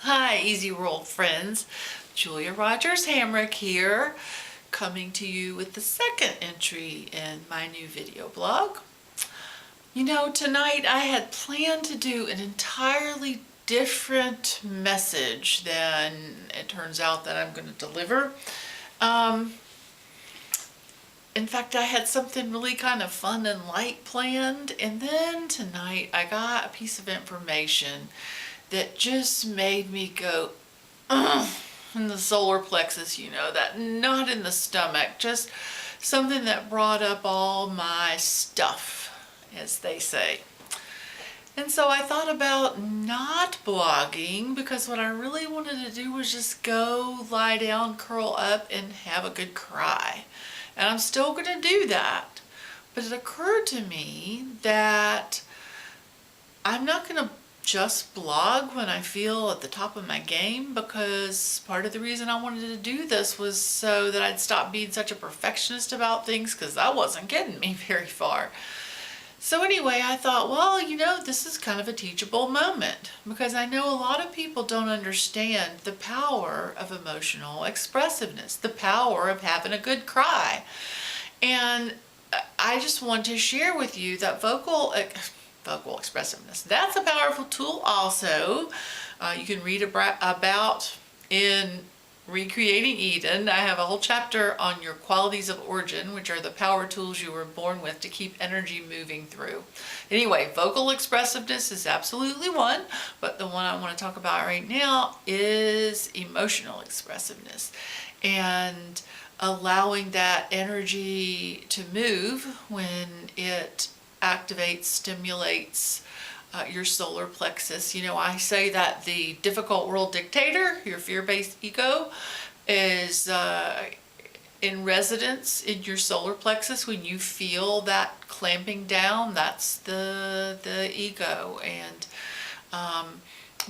Hi, Easy World friends. Julia Rogers Hamrick here, coming to you with the second entry in my new video blog. Tonight I had planned to do an entirely different message than it turns out that I'm going to deliver. Um, in fact, I had something really kind of fun and light planned, and then tonight I got a piece of information that just made me go, ugh, in the solar plexus, that knot in the stomach, just something that brought up all my stuff, as they say. And so I thought about not blogging because what I really wanted to do was just go lie down, curl up, and have a good cry. And I'm still going to do that. But it occurred to me that I'm not going to just blog when I feel at the top of my game, because part of the reason I wanted to do this was so that I'd stop being such a perfectionist about things, because that wasn't getting me very far. So anyway, I thought, well, this is kind of a teachable moment, because I know a lot of people don't understand the power of emotional expressiveness, the power of having a good cry. And I just want to share with you that vocal expressiveness, that's a powerful tool also. You can read about in Recreating Eden. I have a whole chapter on your qualities of origin, which are the power tools you were born with to keep energy moving through. Anyway, vocal expressiveness is absolutely one, but the one I want to talk about right now is emotional expressiveness, and allowing that energy to move when it activates, stimulates your solar plexus. I say that the difficult world dictator, your fear-based ego, is in residence in your solar plexus. When you feel that clamping down, that's the ego. And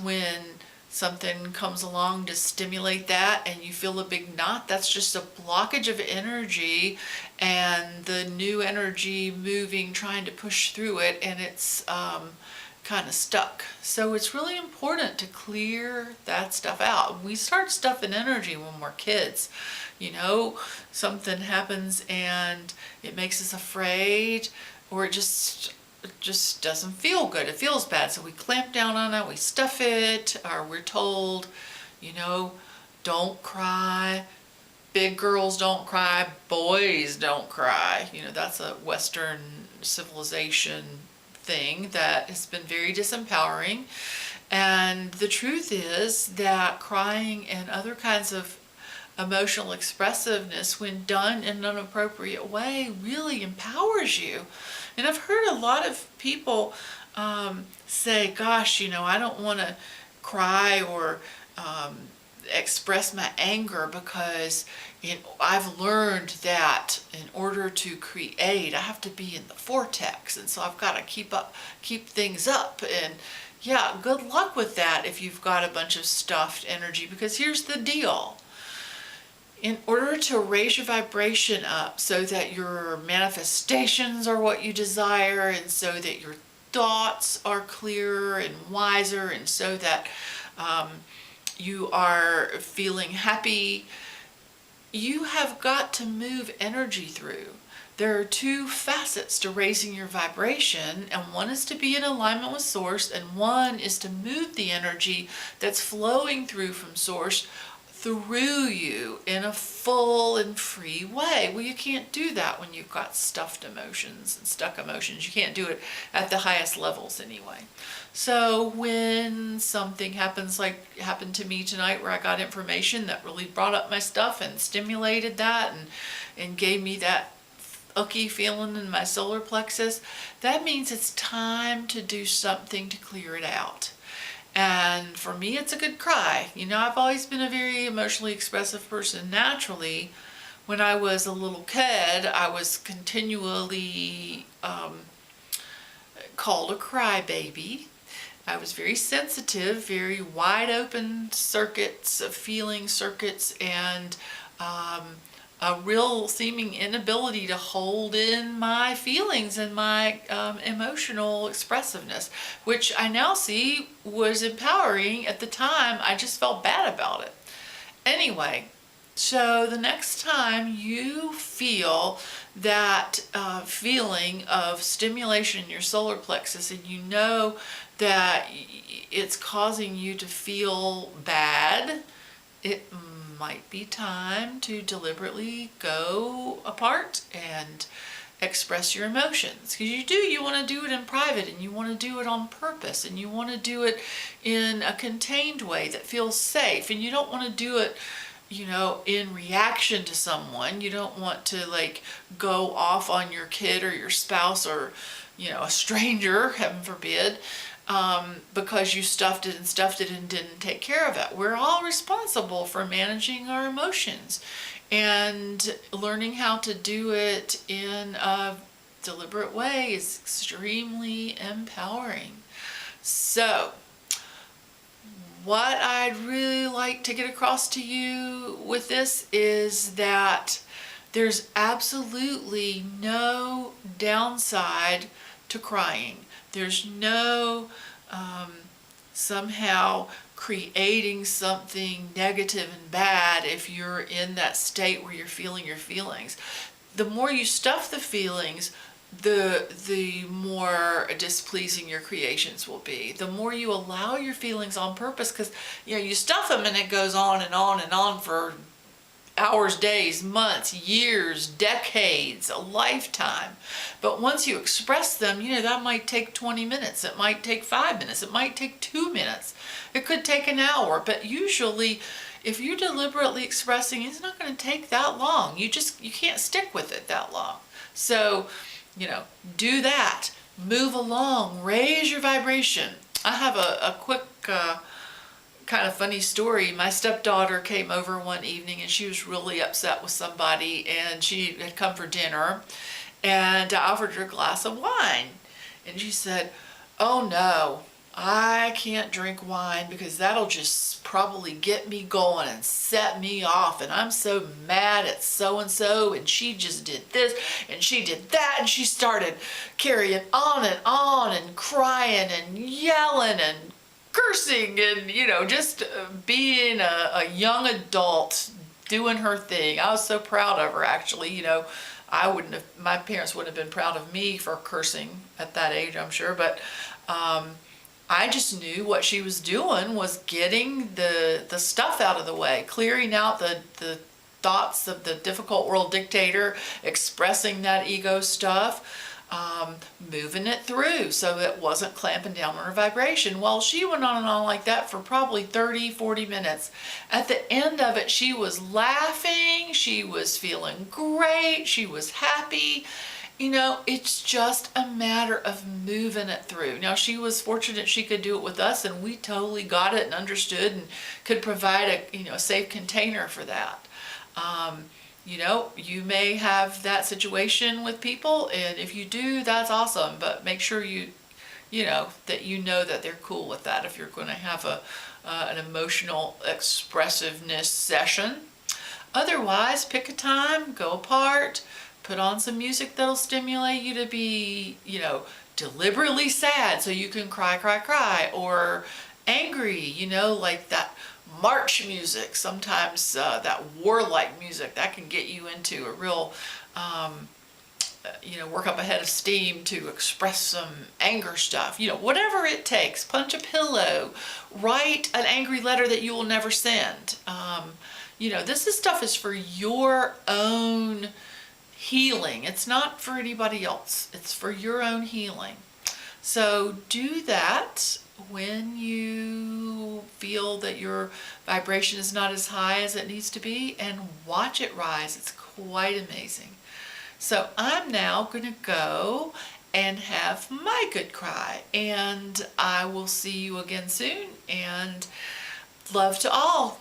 when something comes along to stimulate that and you feel a big knot, that's just a blockage of energy, and the new energy moving, trying to push through it, and it's kind of stuck. So it's really important to clear that stuff out. We start stuffing energy when we're kids. Something happens and it makes us afraid, or it just doesn't feel good. It feels bad. So we clamp down on it, we stuff it, or we're told, don't cry. Big girls don't cry, boys don't cry. That's a Western civilization thing that has been very disempowering. And the truth is that crying and other kinds of emotional expressiveness, when done in an appropriate way, really empowers you. And I've heard a lot of people say, gosh, I don't want to cry or express my anger, because I've learned that in order to create, I have to be in the vortex, and so I've got to keep things up. And yeah, good luck with that if you've got a bunch of stuffed energy, because here's the deal. In order to raise your vibration up so that your manifestations are what you desire, and so that your thoughts are clearer and wiser, and so that you are feeling happy, you have got to move energy through. There are two facets to raising your vibration, and one is to be in alignment with Source, and one is to move the energy that's flowing through from Source through you in a full and free way. Well, you can't do that when you've got stuffed emotions and stuck emotions. You can't do it at the highest levels anyway. So when something happens, like happened to me tonight, where I got information that really brought up my stuff and stimulated that and gave me that ucky feeling in my solar plexus, that means it's time to do something to clear it out. And for me, it's a good cry. I've always been a very emotionally expressive person naturally. When I was a little kid, I was continually called a crybaby. I was very sensitive, very wide open circuits of feeling circuits, and a real seeming inability to hold in my feelings and my emotional expressiveness, which I now see was empowering. At the time, I just felt bad about it. Anyway, so the next time you feel that feeling of stimulation in your solar plexus, and you know that it's causing you to feel bad, it might be time to deliberately go apart and express your emotions. Because you want to do it in private, and you want to do it on purpose, and you want to do it in a contained way that feels safe, and you don't want to do it in reaction to someone. You don't want to like go off on your kid or your spouse or a stranger, heaven forbid, because you stuffed it and didn't take care of it. We're all responsible for managing our emotions, and learning how to do it in a deliberate way is extremely empowering. So, what I'd really like to get across to you with this is that there's absolutely no downside to crying. There's no somehow creating something negative and bad if you're in that state where you're feeling your feelings. The more you stuff the feelings, the more displeasing your creations will be. The more you allow your feelings on purpose, because you stuff them and it goes on and on and on for hours, days, months, years, decades, a lifetime. But once you express them, that might take 20 minutes. It might take 5 minutes. It might take 2 minutes. It could take an hour. But usually, if you're deliberately expressing, it's not going to take that long. You can't stick with it that long. So, do that. Move along. Raise your vibration. I have a quick kind of funny story. My stepdaughter came over one evening, and she was really upset with somebody, and she had come for dinner, and I offered her a glass of wine, and she said, "Oh no, I can't drink wine because that'll just probably get me going and set me off, and I'm so mad at so-and-so, and she just did this and she did that," and she started carrying on and crying and yelling and cursing and just being a young adult doing her thing. I was so proud of her, actually. My parents wouldn't have been proud of me for cursing at that age, I'm sure, but I just knew what she was doing was getting the stuff out of the way, clearing out the thoughts of the difficult world dictator, expressing that ego stuff, moving it through so it wasn't clamping down on her vibration. Well, she went on and on like that for probably 30, 40 minutes. At the end of it, she was laughing, she was feeling great, she was happy. It's just a matter of moving it through. Now, she was fortunate she could do it with us, and we totally got it and understood and could provide a safe container for that. You may have that situation with people, and if you do, that's awesome, but make sure that they're cool with that if you're going to have an emotional expressiveness session. Otherwise, pick a time, go apart, put on some music that'll stimulate you to be, deliberately sad so you can cry, or angry, like that march music. Sometimes that warlike music, that can get you into a real, work up a head of steam to express some anger stuff. Whatever it takes. Punch a pillow, write an angry letter that you will never send. This stuff is for your own healing. It's not for anybody else. It's for your own healing. So do that when you feel that your vibration is not as high as it needs to be, and watch it rise. It's quite amazing. So I'm now going to go and have my good cry, and I will see you again soon, and love to all.